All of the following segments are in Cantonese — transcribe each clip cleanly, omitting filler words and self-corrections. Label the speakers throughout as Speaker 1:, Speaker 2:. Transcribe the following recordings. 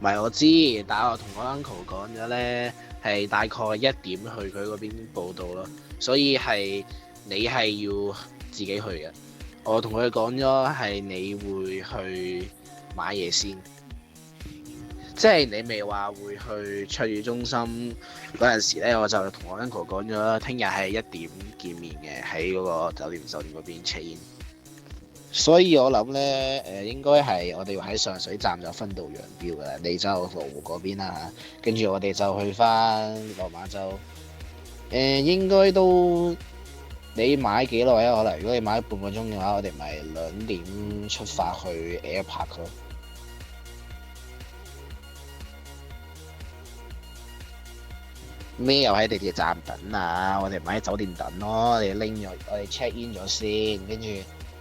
Speaker 1: 係我知，但係我同我 uncle 講咗咧，係大概1點去佢嗰邊報到咯，所以係你係要自己去嘅。我同佢講咗係你會去買嘢先，即係你未話會去卓越中心嗰陣時咧，我就同我 uncle 講咗，聽日係1點見面嘅，喺嗰個酒店嗰邊 check in。所以我諗咧，應該係我哋要喺上水站就分道揚鑣噶啦，你就羅湖嗰邊啦嚇，跟住我哋就去翻落馬洲。應該都你買幾耐啊？可能如果你買半個鐘嘅話，我哋咪2點出發去 Air Park 咯。咩又喺地鐵站等啊？我哋咪喺酒店等咯。我哋我哋 check in 咗先，跟住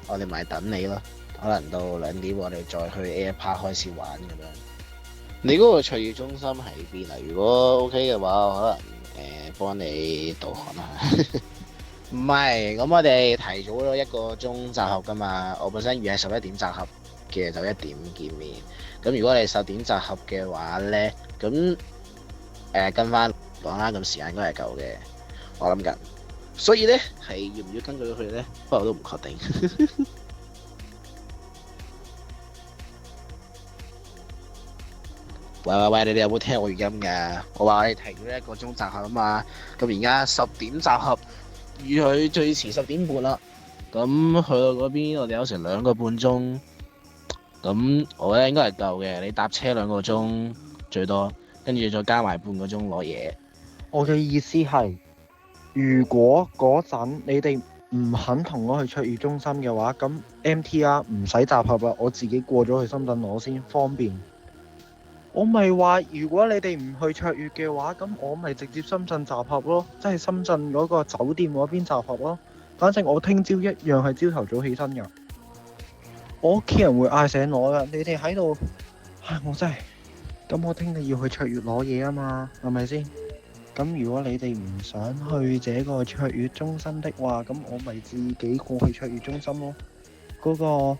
Speaker 1: 我哋咪等你咯。可能到2點，我哋再去 Air Park 開始玩咁樣。你嗰個卓越中心喺邊啊？如果 OK 嘅話，我可能幫你導航啦。唔係，咁我哋提早咗1個鐘集合噶嘛。我本身預係11點集合嘅，就1點見面。咁如果你10點集合嘅話咧，咁跟翻講啦，咁時間應該係夠嘅，我諗緊。所以咧係要唔要跟佢去咧？不過我都唔確定。喂，你哋有冇聽我語音㗎？我話我哋提咗1個鐘集合啊嘛。咁而家10點集合，預佢最遲10點半啦。咁去到嗰邊，我哋有成2個半鐘。咁我咧應該係夠嘅。你搭車2個鐘最多，跟住再加埋半個鐘攞嘢。
Speaker 2: 我嘅意思係，如果嗰陣你哋唔肯同我去卓越中心嘅話，咁 MTR 唔使集合啦，我自己過咗去深圳攞先方便。我咪話，如果你哋唔去卓越嘅話，咁我咪直接深圳集合咯，即係深圳嗰個酒店嗰邊集合咯。反正我聽朝一樣係朝頭早起身㗎，我屋企人會嗌醒我㗎。你哋喺度，唉，我真係，咁我聽日要去卓越攞嘢啊嘛，係咪先？咁如果你哋唔想去這個卓越中心的話，咁我咪自己過去卓越中心咯。嗰個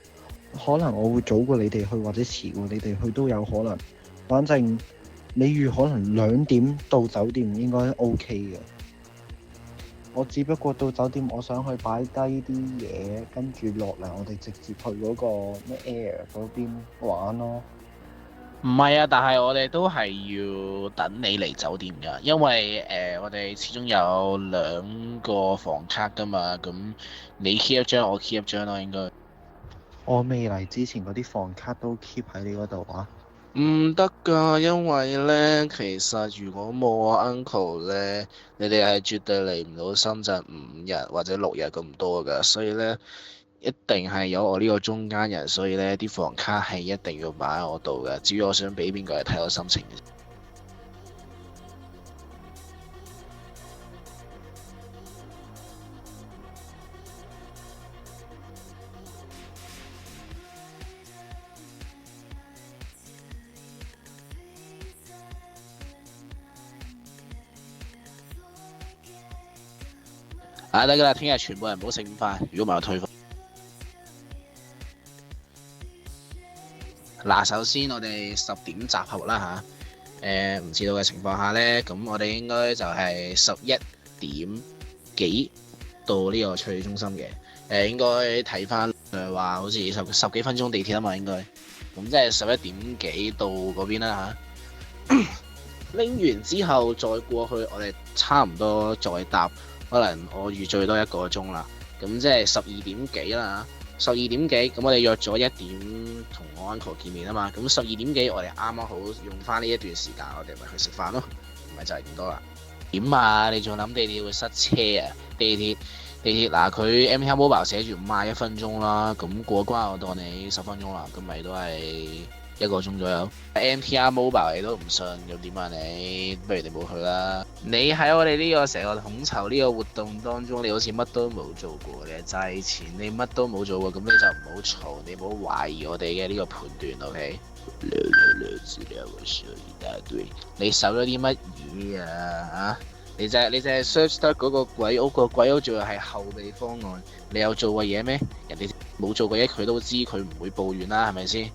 Speaker 2: 可能我會早過你哋去，或者遲過你哋去都有可能。反正你預可能2點到酒店應該 OK 嘅。我只不過到酒店，我想去擺低啲嘢，跟住落嚟我哋直接去嗰個咩 Air 嗰邊玩咯。
Speaker 1: 唔係啊，但係我哋都係要等你嚟酒店㗎，因為我哋始終有2個房卡㗎嘛，咁你 keep 一張，我 keep 一張咯，應該。
Speaker 2: 我未嚟之前嗰啲房卡都 keep 喺你嗰度啊？
Speaker 1: 唔得㗎，因為咧，其實如果冇我 uncle 咧，你哋係絕對嚟唔到深圳5日或者6日咁多㗎，所以咧一定係有我呢個中間人，所以咧啲房卡係一定要擺喺我度㗎。至於我想俾邊個係睇我心情嘅。得㗎啦，聽日全部人唔好食午飯，如果唔係我退房。嗱，首先我哋10點集合啦嚇，唔遲到嘅情況下呢，咁我哋應該就係11點幾到呢個卓越中心嘅，應該睇翻話好似十幾分鐘地鐵啊嘛，應該，咁即係11點幾到嗰邊啦嚇。拎完之後再過去，我哋差唔多再搭，可能我預最多1個鐘啦，咁即係12點幾啦。12點幾，咁我哋約咗1點同我 uncle 見面啊嘛，咁12點幾我哋啱啱好用翻呢一段時間，我哋咪去食飯咯，唔係就係咁多啦。點啊？你仲諗地鐵會塞車啊？地鐵嗱，佢 MTR Mobile 寫住51分鐘啦，咁過關我當你10分鐘啦，咁咪都係1個鐘左右。MTR Mobile 你都唔信，咁點啊你？不如你冇去啦。你喺我哋呢個成個統籌呢個活動當中，你好似乜都冇做過嘅，債錢你乜都冇做過，咁你就唔好嘈，你唔好懷疑我哋嘅呢個判斷 ，OK？資料我搜一大堆，你搜咗啲乜嘢啊？你就係 search 得嗰個鬼屋，個鬼屋仲係後備方案，你有做過嘢咩？人哋冇做過嘢，佢都知，佢唔會報怨啦，係咪先？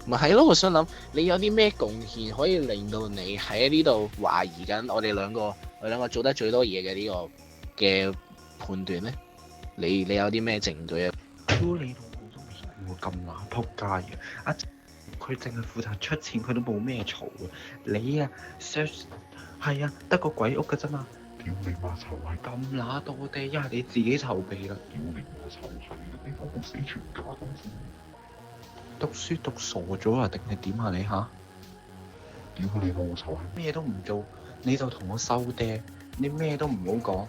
Speaker 1: 咪係咯，我想諗你有啲咩貢獻可以令到你喺呢度懷疑緊我哋兩個做得最多嘢嘅呢個嘅判斷咧？你有啲咩證據啊？
Speaker 2: 屌你老母都唔使我咁乸撲街嘅，佢淨係負責出錢，佢都冇咩嘈嘅。你啊 search 係啊，得個鬼屋嘅啫嘛。屌你媽臭閪！咁乸多啲，一係你自己籌備啦。屌你媽臭閪！你幫我死全家都讀書讀傻咗啊？定係點啊你嚇？屌你老母臭閪！咩都唔做，你就同我收爹，你咩都唔好講。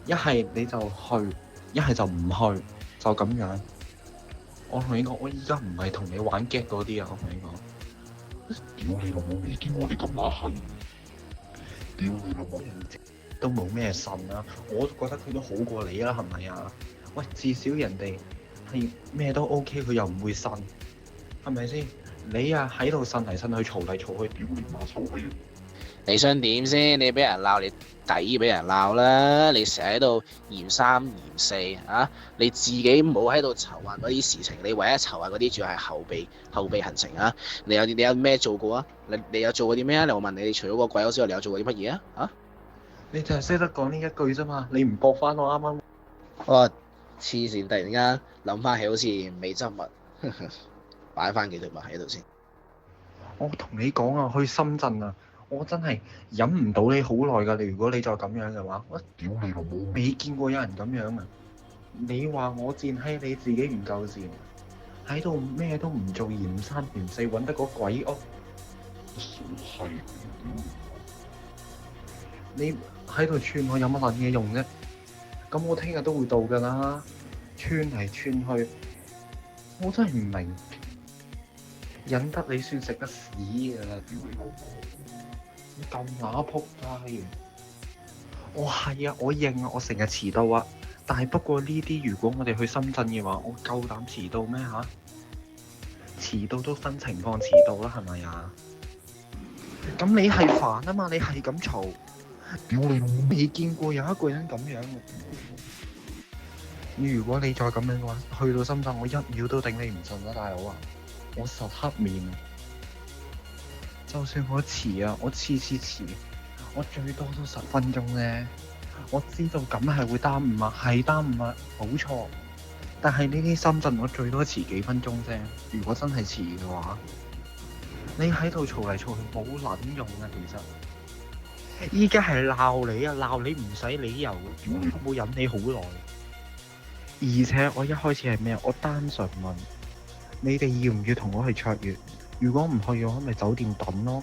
Speaker 2: 一係你就去，一係就唔去，就咁樣。我同你講，我依家唔係同你玩 get 嗰啲啊！我同你講，屌你老母，未見過你咁乸閪！屌你老母，都冇咩腎啊！我都覺得佢都好過你啦，係咪啊？喂，至少人哋係咩都 OK，佢又唔會腎，係咪先？你啊喺度呻嚟呻去，嘈嚟嘈去，屌你媽臭閪！
Speaker 1: 你想點先？你俾人鬧，你抵俾人鬧啦！你成日喺度嫌三嫌四啊！你自己冇喺度籌劃嗰啲事情，你唯一籌劃嗰啲仲係後備行程啊！你有咩做過啊？你有做過啲咩啊？我問你，你除咗個鬼屋之外，你有做過啲乜嘢啊？啊！
Speaker 2: 你就係識得講呢一句啫嘛，你唔駁翻我啱啱。
Speaker 1: 我黐線，突然間諗翻起好似未執物，擺翻幾對物喺度先。
Speaker 2: 我同你講啊，去深圳啊，我真係忍唔到你好耐㗎。你如果你再咁樣嘅話，我屌你老母！未見過有人咁樣啊！你話我賤閪，你自己唔夠賤，喺度咩都唔做，嫌三嫌四，揾得個鬼屋。傻閪！你喺度串我有乜撚嘢用啫？咁我聽日都會到㗎啦，串嚟串去，我真係唔明，忍得你算食得屎㗎啦！屌你老母！你咁乸仆街嘅，我係啊，我認啊，我成日遲到啊。但係不過呢啲，如果我哋去深圳嘅話，我夠膽遲到咩嚇？遲到都分情況遲到啦，係咪啊？咁你係煩啊嘛，你係咁嘈。屌你老母！未見過有一個人咁樣嘅。如果你再咁樣嘅話，去到深圳我1秒都頂你唔順啦，大佬啊！我實黑面啊！就算我遲啊，我次次遲，我最多都10分鐘啫。我知道咁係會耽誤啊，係耽誤啊，冇錯。但係呢啲深圳我最多遲幾分鐘啫。如果真係遲嘅話，你喺度嘈嚟嘈去冇撚用啊，其實。依家係鬧你啊，鬧你唔使理由嘅，我冇忍你好耐。而且我一開始係咩？我單純問你哋要唔要同我去卓越？如果唔去嘅話，咪酒店等咯。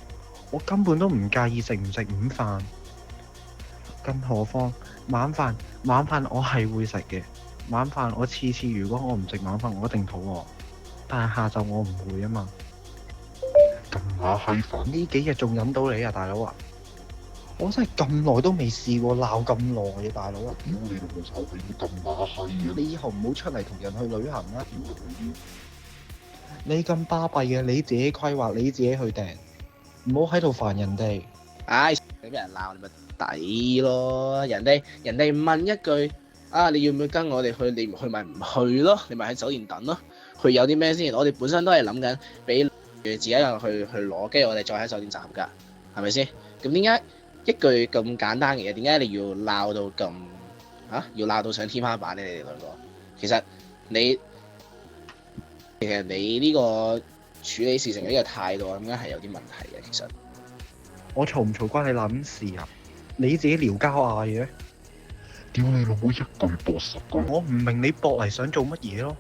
Speaker 2: 我根本都唔介意食唔食午飯，更何況晚飯我係會食嘅。晚飯我次次如果我唔食晚飯，我一定肚餓。但係下晝我唔會啊嘛。咁乸閪煩！呢幾日仲忍到你啊，大佬啊！我真係咁耐都未試過鬧咁耐嘅，大佬啊！屌你老母臭閪！咁乸閪嘅，你以後唔好出嚟同人去旅行啦！你咁巴閉嘅，你自己規劃，你自己去訂，唔好喺度煩人哋。
Speaker 1: 唉，你俾人鬧你咪抵咯！人哋問一句啊，你要唔要跟我哋去？你唔去咪唔去咯，你咪喺酒店等咯。去有啲咩先？我哋本身都係諗緊俾自己人去攞，跟住我哋再喺酒店集合㗎，係咪先？咁點解一句咁簡單嘅嘢，點解你要鬧到咁啊？要鬧到上天花板咧？你哋兩個其實你呢個處理事情嘅呢個態度，應該係有啲問題嘅。其實
Speaker 2: 我嘈唔嘈關你撚事啊？你自己撩交嗌嘅。屌你老母，一句駁10句。我唔明你駁嚟想做乜嘢咯？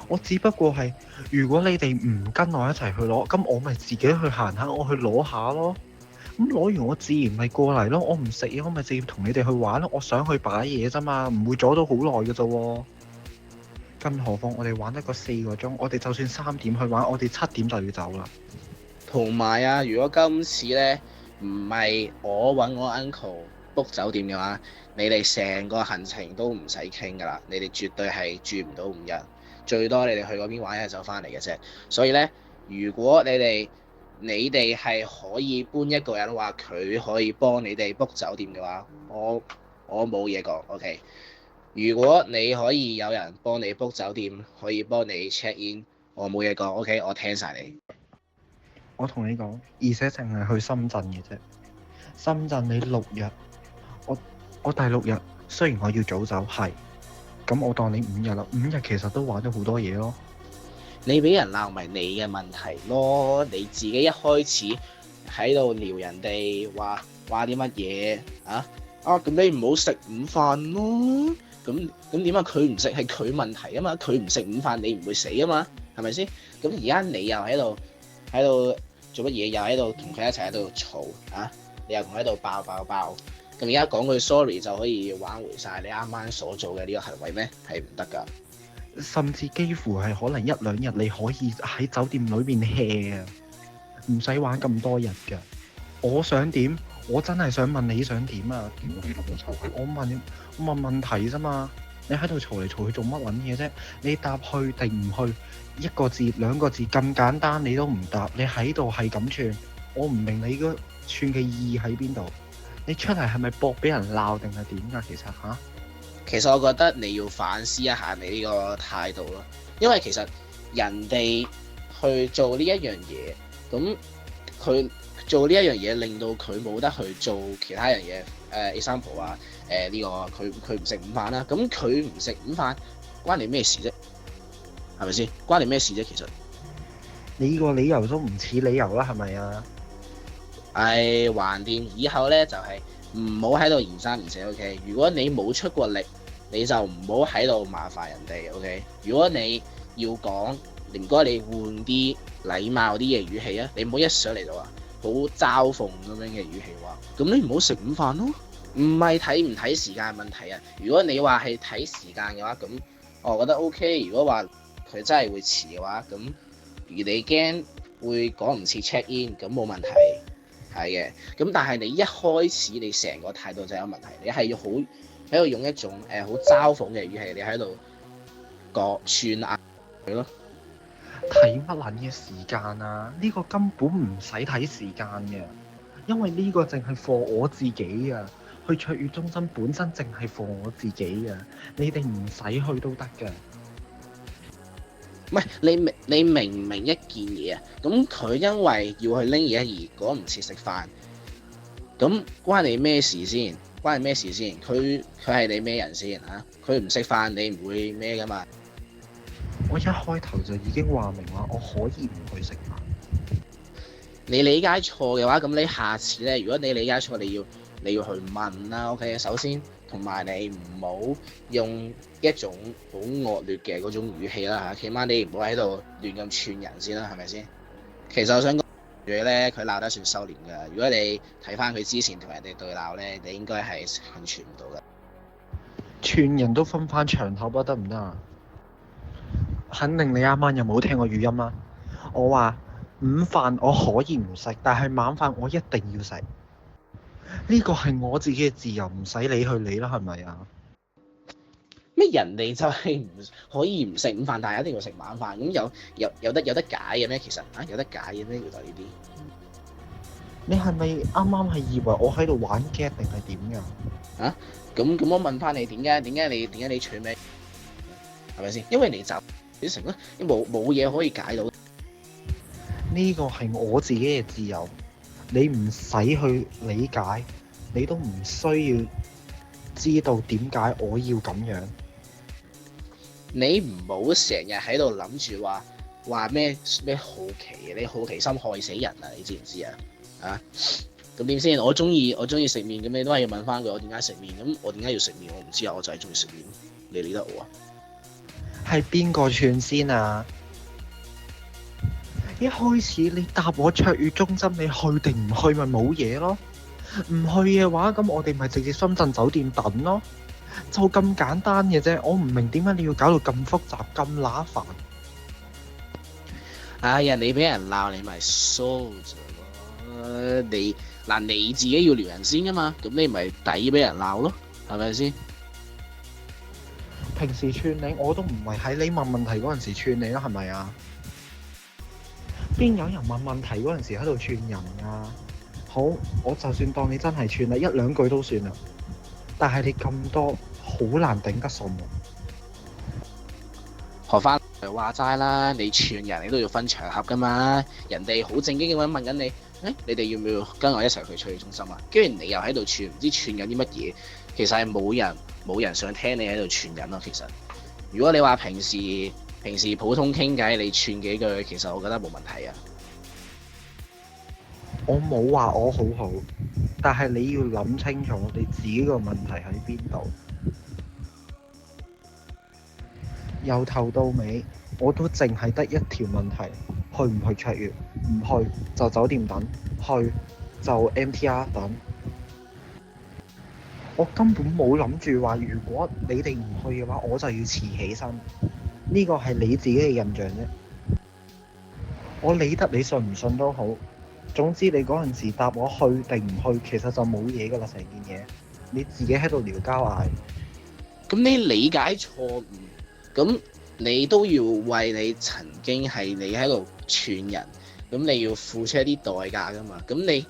Speaker 2: 我只不過係，如果你哋唔跟我一齊去攞，咁我咪自己去行下，我去攞下咯。咁攞完我自然咪過嚟咯。我唔食嘢，我咪直接同你哋去玩咯。我想去擺嘢啫嘛，唔會阻到好耐嘅啫喎。更何況我哋玩得個4個鐘，我哋就算3點去玩，我哋7點就要走啦。
Speaker 1: 同埋啊，如果今次咧唔係我揾我 uncle book 酒店嘅話，你哋成個行程都唔使傾噶啦，你哋絕對係住唔到5日，最多你哋去嗰邊玩一日就翻嚟嘅啫。所以咧，如果你哋係可以搬一個人話佢可以幫你哋 book 酒店嘅話，我冇嘢講 OK。如果你可以有人幫你 book 酒店，可以幫你 check in，我冇嘢講，OK，我聽晒你。
Speaker 2: 我同你講，而且淨係去深圳嘅啫。深圳你6日，我第6日雖然我要早走，係，咁我當你5日啦。5日其實都玩咗好多嘢咯。
Speaker 1: 你俾人鬧咪你嘅問題咯，你自己一開始喺度撩人哋話啲乜嘢啊？咁你唔好食午飯咯。咁點啊？佢唔食係佢問題啊嘛，佢唔食午飯你唔會死啊嘛，係咪先？咁而家你又喺度做乜嘢？又喺度同佢一齊喺度嘈啊！你又同佢喺度爆。咁而家講句 sorry 就可以挽回晒你啱啱所做嘅呢個行為咩？係唔得㗎。
Speaker 2: 甚至幾乎係可能1-2日你可以喺酒店裏面 hea 啊，唔使玩咁多日㗎。我想點？我真係想問你想點啊？我問問題啫嘛。你喺度嘈嚟嘈去做乜撚嘢啫？你答去定唔去？1個字2個字咁簡單你都唔答，你喺度係咁串，我唔明你嗰串嘅意義喺邊度？你出嚟係咪搏俾人鬧定係點㗎？
Speaker 1: 其實我覺得你要反思一下你呢個態度咯，因為其實人哋去做呢一樣嘢，咁佢做呢一樣嘢令到佢冇得去做其他樣嘢。example 啊，呢個佢唔食午飯啦，咁佢唔食午飯關你咩事啫？係咪先？關你咩事啫？其實
Speaker 2: 你呢個理由都唔似理由啦，係咪啊？
Speaker 1: 橫掂以後咧就係唔好喺度嫌三嫌四 OK。如果你冇出過力，你就唔好喺度麻煩人哋 OK。如果你要講，唔該你換啲禮貌啲嘅語氣啊，你唔好一上嚟就話好嘲諷咁樣嘅語氣話，咁你唔好食午飯咯。唔係睇唔睇時間問題啊。如果你話係睇時間嘅話，咁我覺得 OK。如果話佢真係會遲嘅話，咁而你驚會趕唔切 check in，咁冇問題。係嘅，咁但係你一開始你成個態度就有問題，你係要好喺度用一種好嘲諷嘅語氣，你喺度講串壓佢咯。
Speaker 2: 睇乜撚嘅時間啊？呢個根本唔使睇時間嘅，因為呢個淨係 for 我自己啊。去卓越中心本身淨係 for 我自己啊，你哋唔使去都得㗎。
Speaker 1: 唔係你明唔明一件嘢啊？咁佢因為要去拎嘢而趕唔切食飯，咁關你咩事先？關你咩事先？佢係你咩人先啊？佢唔食飯你唔會咩㗎嘛？
Speaker 2: 我一開頭就已經話明話，我可以唔去食飯。
Speaker 1: 你理解錯嘅話，咁你下次咧，如果你理解錯，你要去問啦。OK， 首先同埋你唔好用一種好惡劣嘅嗰種語氣啦嚇，起碼你唔好喺度亂咁串人先啦，係咪先？其實我想講嘢咧，佢鬧得算收斂㗎。如果你睇翻佢之前同人哋對鬧咧，你應該係幸存唔到㗎。
Speaker 2: 串人都分翻場口啊，得唔得啊？肯定你啱啱有冇聽過語音啊？我話午飯我可以唔食，但係晚飯我一定要食。呢個係我自己嘅自由，唔使你去理啦，係咪啊？
Speaker 1: 咩人哋就係唔可以唔食午飯，但係一定要食晚飯，咁有得解嘅咩？其實有得解嘅咩？原來呢啲
Speaker 2: 你係咪啱啱係以為我喺度玩 get 定係點㗎？
Speaker 1: 咁我問翻你點解你取咩？係咪先？因為你你成咯，冇嘢可以解到。
Speaker 2: 呢個係我自己嘅自由，你唔使去理解，你都唔需要知道點解我要咁樣。
Speaker 1: 你唔好成日喺度諗住話咩好奇，你好奇心害死人啊！你知唔知啊？咁點先？我中意食麵，咁你都係要問翻佢我點解食麵？咁我點解要食麵？我唔知啊，我就係中意食麵。你理得我啊？係
Speaker 2: 邊個串先啊？一開始你答我卓越中心，你去定唔去咪冇嘢咯？唔去嘅話，咁我哋咪直接深圳酒店等咯，就咁簡單嘅啫。我唔明點解你要搞到咁複雜咁乸煩。
Speaker 1: 人哋俾人鬧你咪疏咗咯。你自己要撩人先噶嘛，咁你咪抵俾人鬧咯，係咪先？
Speaker 2: 平時串你我都唔係喺你問問題嗰陣時串你啦，係咪啊？邊有人問問題嗰陣時喺度串人啊？好，我就算當你真係串啦，1-2句都算啦。但係你咁多，好難頂得順喎。
Speaker 1: 學翻。就話齋啦，你串人你都要分場合噶嘛。人哋好正經咁樣問緊你，你哋要唔要跟我一齊去創業中心啊？跟住你又喺度串，唔知串緊啲乜嘢。其實係冇人想聽你喺度串緊咯。其實如果你話平時普通傾偈，你串幾句，其實我覺得冇問題啊。
Speaker 2: 我冇話我好好，但係你要諗清楚你自己個問題喺邊度。由頭到尾，我都淨係得一條問題：去唔去卓越？唔去就酒店等，去就 MTR 等。我根本冇諗住話，如果你哋唔去嘅話，我就要遲起身。呢個係你自己嘅印象啫。我理得你信唔信都好，總之你嗰陣時答我去定唔去，其實就冇嘢㗎啦，成件嘢。你自己喺度撩交嗌。
Speaker 1: 咁你理解錯誤，咁你都要為你曾經係你喺度串人，咁你要付出一啲代價噶嘛。咁你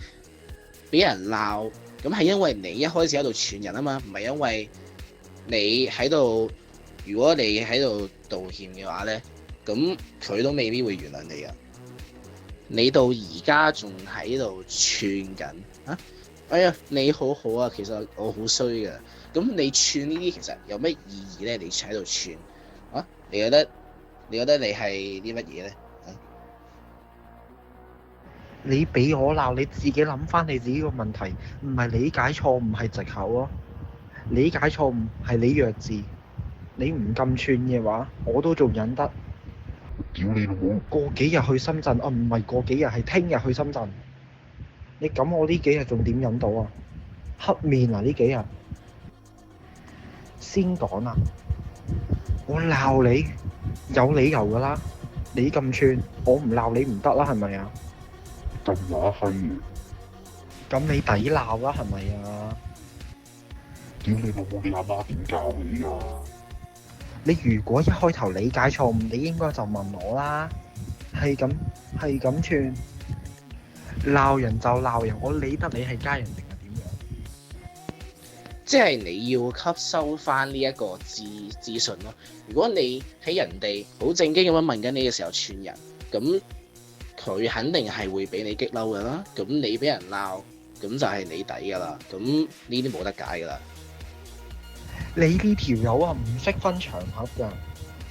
Speaker 1: 俾人鬧，咁係因為你一開始喺度串人啊嘛，唔係因為你喺度。如果你喺度道歉嘅話咧，咁佢都未必會原諒你噶。你到而家仲喺度串緊啊？哎呀，你好好啊，其實我好衰噶。咁你串呢啲其實有咩意義咧？你喺度串啊？你覺得你係啲乜嘢咧？
Speaker 2: 你俾我鬧，你自己諗翻你自己個問題，唔係理解錯誤係藉口咯。理解錯誤係你弱智，你唔咁串嘅話，我都仲忍得。屌你老母！過幾日去深圳啊？唔係過幾日，係聽日去深圳。你咁我呢幾日仲點忍到啊？黑面啊！呢幾日先講啊！我鬧你有理由㗎啦，你咁串，我唔鬧你唔得啦，係咪啊？咁乸閪嘅，咁你抵鬧啦，係咪啊？屌你老母！你阿媽點教你啊？你如果一開頭理解錯誤，你應該就問我啦。係咁串，鬧人就鬧人，我理得你係家人定係點樣？
Speaker 1: 即係你要吸收翻呢一個資訊咯。如果你喺人哋好正經咁樣問緊你嘅時候串人，咁佢肯定係會俾你激嬲㗎啦。咁你俾人鬧，咁就係你抵㗎啦。咁呢啲冇得解㗎啦。
Speaker 2: 你呢條友啊，唔識分場合㗎，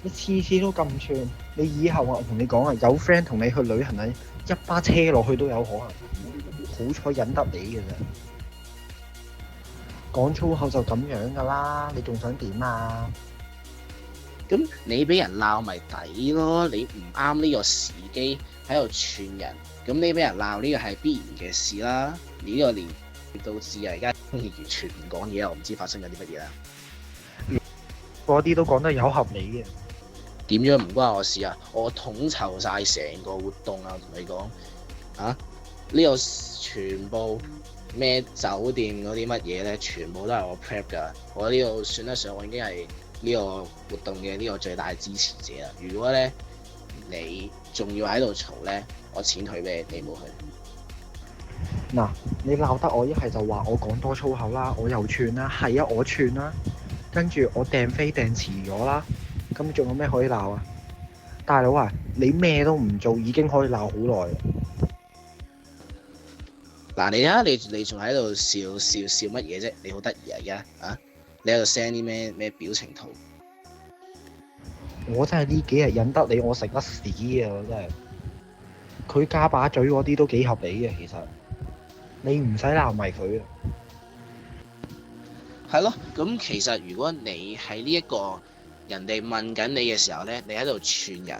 Speaker 2: 你次次都咁串，你以後啊，我同你講啊，有 friend 同你去旅行啊，一巴車落去都有可能。好彩忍得你嘅啫。講粗口就咁樣㗎啦，你仲想點啊？
Speaker 1: 咁你俾人鬧咪抵咯？你唔啱呢個時機喺度串人，咁你俾人鬧呢個係必然嘅事啦。你呢個年到至啊，而家完全唔講嘢，我唔知發生緊啲乜嘢啦。
Speaker 2: 嗰啲都講得有合理嘅。
Speaker 1: 點樣唔關我事啊？我統籌晒成個活動啊！我同你講啊，呢個全部咩酒店嗰啲乜嘢咧，全部都係我 prep 㗎。我呢度算得上我已經係呢個活動嘅呢個最大支持者啦。如果咧你仲要喺度嘈咧，我錢退俾你，冇去。
Speaker 2: 嗱，你鬧得我一係就話我講多粗口啦，我又串啦，係啊，我串啦，跟住我訂飛訂遲咗啦，咁仲有咩可以鬧啊？大佬啊，你咩都唔做已經可以鬧好耐啦。
Speaker 1: 嗱，你睇下你仲喺度笑乜嘢啫？你好得意啊而家啊！你喺度 send 啲咩表情圖？
Speaker 2: 我真係呢幾日忍得你，我食得屎啊！我真係，佢加把嘴嗰啲都幾合理嘅，其實你唔使鬧埋佢啊。
Speaker 1: 係咯，咁其實如果你喺呢一個人哋問緊你嘅時候咧，你喺度串人，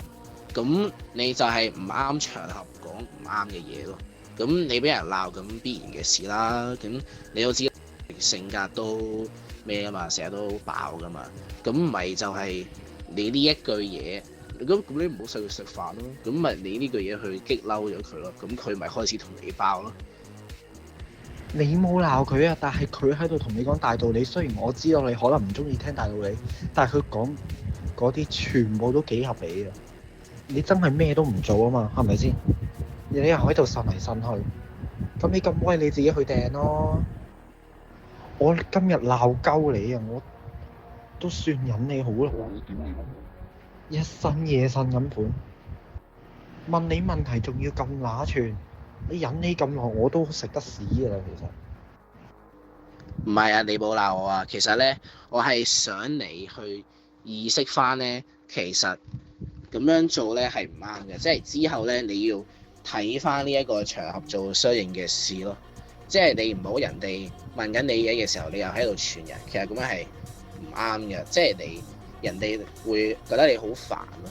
Speaker 1: 咁你就係唔啱場合講唔啱嘅嘢咯。咁你俾人鬧，咁必然嘅事啦。咁你都知性格都咩啊嘛，成日都爆噶嘛。咁咪就係你呢一句嘢，咁你唔好使佢食飯咯。咁咪你呢句嘢去激嬲咗佢咯。咁佢咪開始同你爆咯。
Speaker 2: 你冇鬧佢啊，但係佢喺度同你講大道理。雖然我知道你可能唔中意聽大道理，但係佢講嗰啲全部都幾合理嘅。你真係咩都唔做啊嘛，係咪先？你又喺度呻嚟呻去，咁你咁威你自己去訂咯。我今日鬧鳩你啊，我都算忍你好啦。一身野信咁盤，問你問題仲要咁乸串，你忍你咁耐我都食得屎㗎啦，其實。
Speaker 1: 唔係啊，你冇鬧我啊。其實咧，我係想你去意識翻咧，其實咁樣做咧係唔啱嘅。即係之後咧，你要睇翻呢一個場合做相應嘅事咯。即係你唔好人哋問緊你嘢嘅時候，你又喺度傳人，其實咁樣係唔啱嘅。即係人哋會覺得你好煩咯。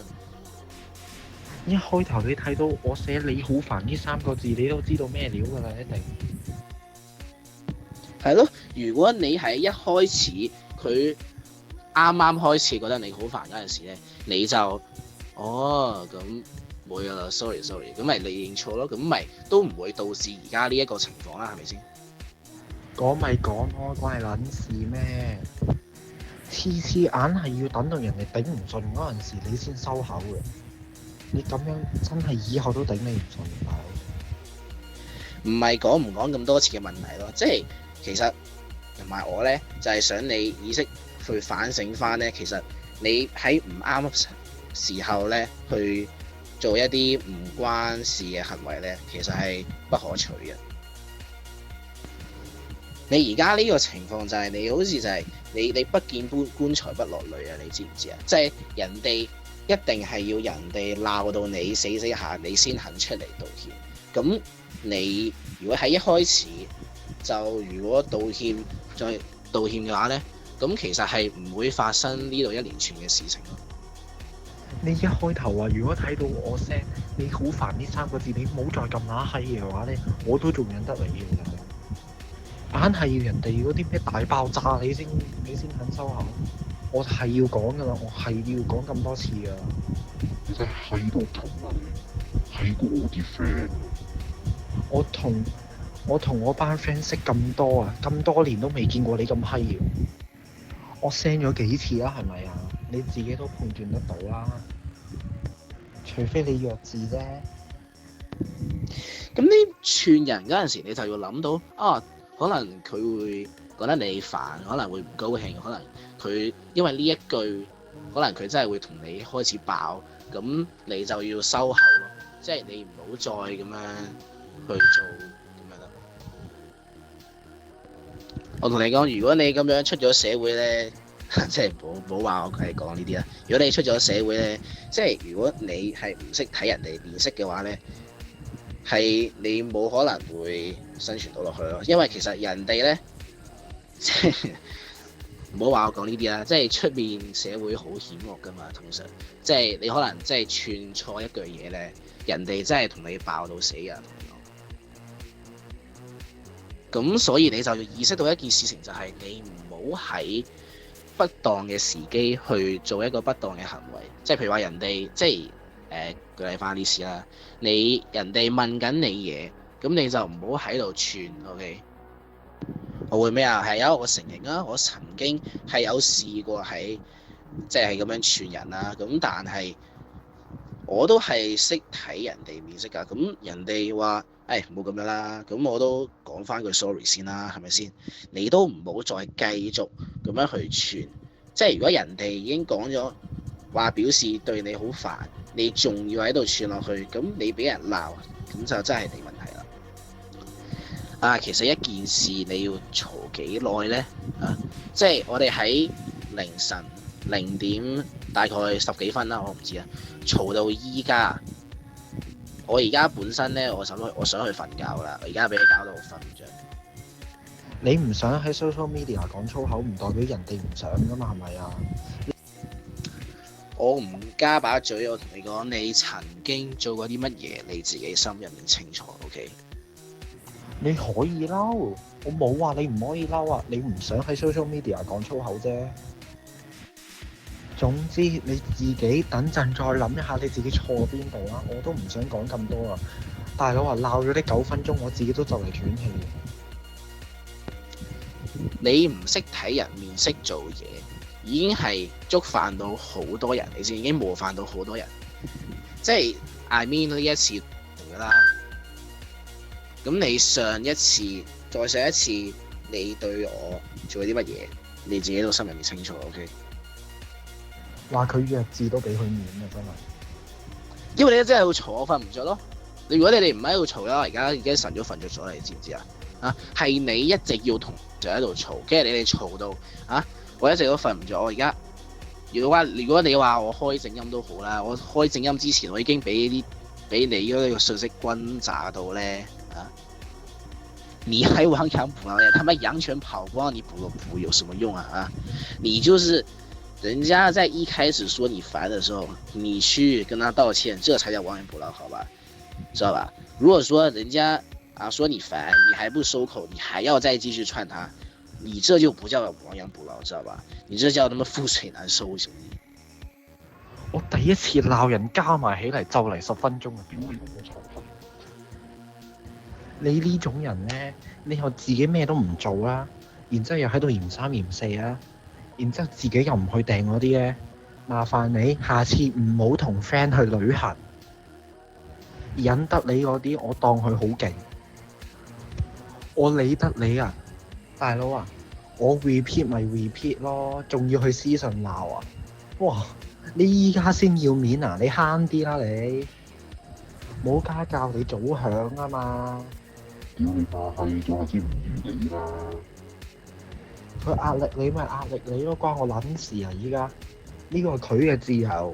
Speaker 2: 一開頭你睇到我寫你好煩呢三個字，你都知道咩料㗎啦，一定。
Speaker 1: 係咯，如果你喺一開始佢啱啱開始覺得你好煩嗰陣時咧，你就咁冇嘢啦，sorry，咁咪你認錯咯，咁咪都唔會導致而家呢一個情況啦，係咪先？
Speaker 2: 講咪講咯，關係撚事咩？次次硬係要等到人哋頂唔順嗰陣時，你先收口嘅。你咁樣真係以後都頂你唔順，大佬。
Speaker 1: 唔係講唔講咁多次嘅問題咯，即係其實同埋我咧就係想你意識去反省翻咧，其實你喺唔啱時候咧去做一啲唔關事嘅行為咧，其實係不可取嘅。你而家呢個情況就係你好似就係你不見棺材不落淚啊！你知唔知啊？即係人哋一定係要人哋鬧到你死下，你先肯出嚟道歉。咁你如果喺一開始就如果道歉再道歉嘅話咧，咁其實係唔會發生呢度一連串嘅事情咯。
Speaker 2: 你一開頭啊，如果睇到我 send 你好煩呢三個字，你唔好再咁乸閪嘅話咧，我都仲忍得你嘅。硬係要人哋嗰啲咩大爆炸，你先肯收口。我係要講噶啦，我係要講咁多次噶。
Speaker 3: 你真係喺度同喺過我啲 friend。
Speaker 2: 我同我班 friend 識咁多啊，咁多年都未見過你咁閪嘅。我 send 咗幾次啦，係咪啊？你自己都判斷得到啦。除非你弱智啫。
Speaker 1: 咁呢串人嗰陣時，你就要諗到啊，可能佢會覺得你煩，可能會唔高興，可能佢因為呢一句，可能佢真係會同你開始爆，咁你就要收口咯，即係你唔好再咁樣去做咁樣啦。我同你講，如果你咁樣出咗社會咧，即係唔好話我係講呢啲啦。如果你出咗社會咧，即係如果你係唔識睇人哋面色嘅話咧，係你冇可能會生存到落去咯。因為其實人哋咧，即係唔好話我講呢啲啦，即係出面社會好險惡噶嘛，通常即係你可能即係串錯一句嘢咧，人哋真係同你爆到死噶。咁所以你就要意識到一件事情，就係你唔好喺不當嘅時機去做一個不當嘅行為。即係譬如話人哋即係舉例翻啲事啦，人哋問緊你嘢，咁你就唔好喺度串 ，OK？ 我會咩啊？係啊，我承認啊，我曾經係有試過喺即係咁樣串人啦。咁但係我都係識睇人哋面色㗎。咁人哋話唔好咁樣啦，咁我都講翻句 sorry 先啦，係咪先？你都唔好再繼續咁樣去串。即係如果人哋已經講咗話表示對你好煩，你仲要喺度串落去，咁你俾人鬧，咁就真係你問題啦。其實一件事你要嘈幾耐呢？即係我哋喺凌晨0點大概10幾分啦，我唔知啊，嘈到依家。我而家本身呢，我想去瞓覺啦，我而家俾你搞到我瞓唔着。
Speaker 2: 你唔想喺 social media 講粗口，唔代表人哋唔想噶嘛，係咪啊？
Speaker 1: 我唔加把嘴，我同你講，你曾經做過啲乜嘢，你自己心入面清楚 ，OK？
Speaker 2: 你可以嬲，我冇話你唔可以嬲啊，你唔想喺 social media 講粗口啫。總之你自己等陣再諗一下你自己錯邊度啦，我都唔想講咁多啊。大佬話鬧咗呢9分鐘，我自己都就嚟斷氣。
Speaker 1: 你唔識睇人面色做嘢，已經係觸犯到好多人，你先已經冒犯到好多人。即係 I mean 呢一次㗎啦。咁你上一次、再上一次，你對我做咗啲乜嘢，你自己都心入面清楚 ，OK？
Speaker 2: 話佢弱智都俾佢面啊！真係。
Speaker 1: 因為你真係要嘈，我瞓唔着咯。如果你哋唔喺度嘈啦，我而家已經晨早瞓着咗，你知唔知啊？啊，係你一直要同就喺度嘈，跟住你哋嘈到啊，我一直都瞓唔着。我而家如果你話我開靜音都好啦，我開靜音之前我已經俾你嗰個信息轟炸到咧啊！你還亡羊補牢呀？他媽羊全跑光，你補有什麼用啊？啊，你就是人家在一開始說你煩的時候，你去跟他道歉，這才叫亡羊補牢，好吧？知道吧？如果說人家啊說你煩，你還不收口，你還要再繼續串他，你這就不叫亡羊補牢，知道吧？你這叫他媽覆水難收，兄弟！
Speaker 2: 我第一次鬧人加埋起嚟就嚟10分鐘啊！
Speaker 3: 屌你老母臭閪！
Speaker 2: 你呢種人呢，你又自己咩都唔做啦，然之後又喺度嫌三嫌四啊，然之後自己又唔去訂嗰啲呢，麻煩你下次唔好同 friend 去旅行，引得你嗰啲我當佢好勁，我理得你啊，大佬啊，我 repeat 咪 repeat 咯，仲要去私信鬧啊，哇！你依家先要面啊，你慳啲啦你，冇家教你早響啊嘛。
Speaker 3: 屌你巴閪，早知唔預你啦！
Speaker 2: 佢壓力你咪壓力你咯，關我撚事啊！依家呢個係佢嘅自由，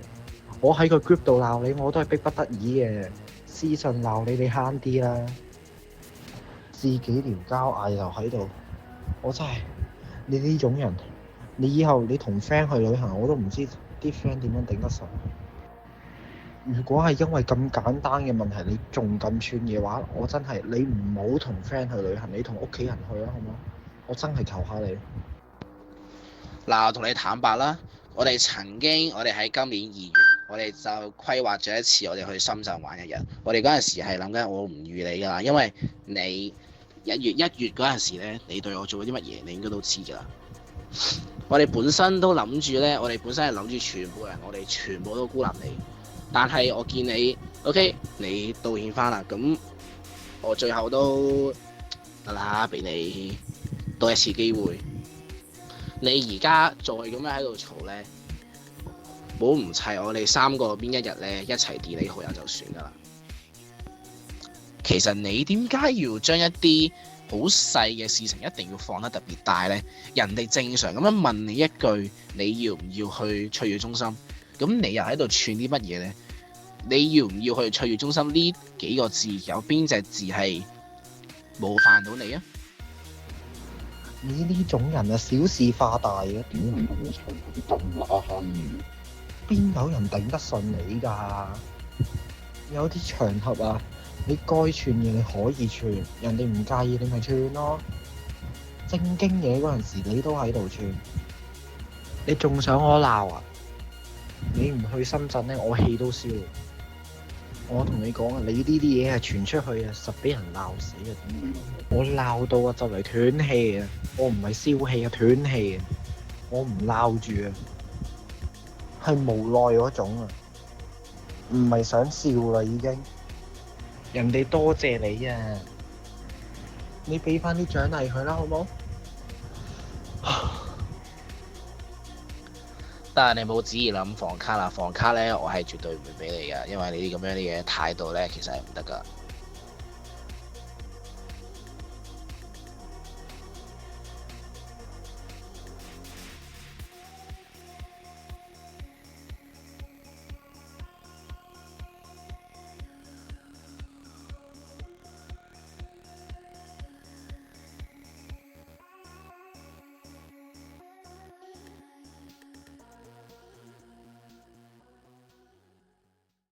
Speaker 2: 我喺個 group 度鬧你，我都係逼不得已嘅。私信鬧你，你慳啲啦。自己條交嗌又喺度，我真係你呢種人，你以後你同 friend 去旅行，我都唔知啲 friend 點樣頂得順。如果係因為咁簡單嘅問題，你仲咁串嘅話，我真係你唔好同 friend 去旅行，你同屋企人去啦，好唔好？我真係求下你。
Speaker 1: 嗱，我同你坦白啦，我哋喺今年2月，我哋就規劃咗一次，我哋去深圳玩1日。我哋嗰陣時係諗緊，我唔預你㗎啦，因為你1月嗰陣時咧，你對我做咗啲乜嘢，你應該都知㗎啦。我哋本身都諗住咧，我哋本身係諗住全部人，我哋全部都孤立你。但係我見你 OK，你道歉翻啦，咁我最後都得啦，俾你多一次機會。你而家再咁樣喺度嘈咧，冇唔齊我哋3個邊一日咧一齊 delete 好友就算噶啦。其實你點解要將一啲好細嘅事情一定要放得特別大咧？人哋正常咁樣問你一句，你要唔要去翠月中心？咁你又喺度串啲乜嘢咧？你要唔要去翠月中心呢幾個字，有邊隻字係冒犯到你啊？
Speaker 2: 你呢種人啊，小事化大嘅，
Speaker 3: 屌你老母臭閪，咁乸閪嘅！
Speaker 2: 邊有人頂得順你㗎？有啲場合啊，你該串嘢你可以串，人哋唔介意你咪串咯。正經嘢嗰陣時你都喺度串，你仲想我鬧啊？你唔去深圳咧，我氣都消。我同你講啊，你呢啲嘢係傳出去啊，實俾人鬧死啊！我鬧到啊就嚟斷氣啊！我唔係燒氣啊，斷氣啊！我唔鬧住啊，係無奈嗰種啊，唔係想笑啦已經。人哋多謝你啊，你俾翻啲獎勵佢啦，好冇？
Speaker 1: 但係你冇旨意諗房卡啦，房卡咧我係絕對唔會俾你㗎，因為你啲咁樣啲嘢態度咧其實係唔得㗎。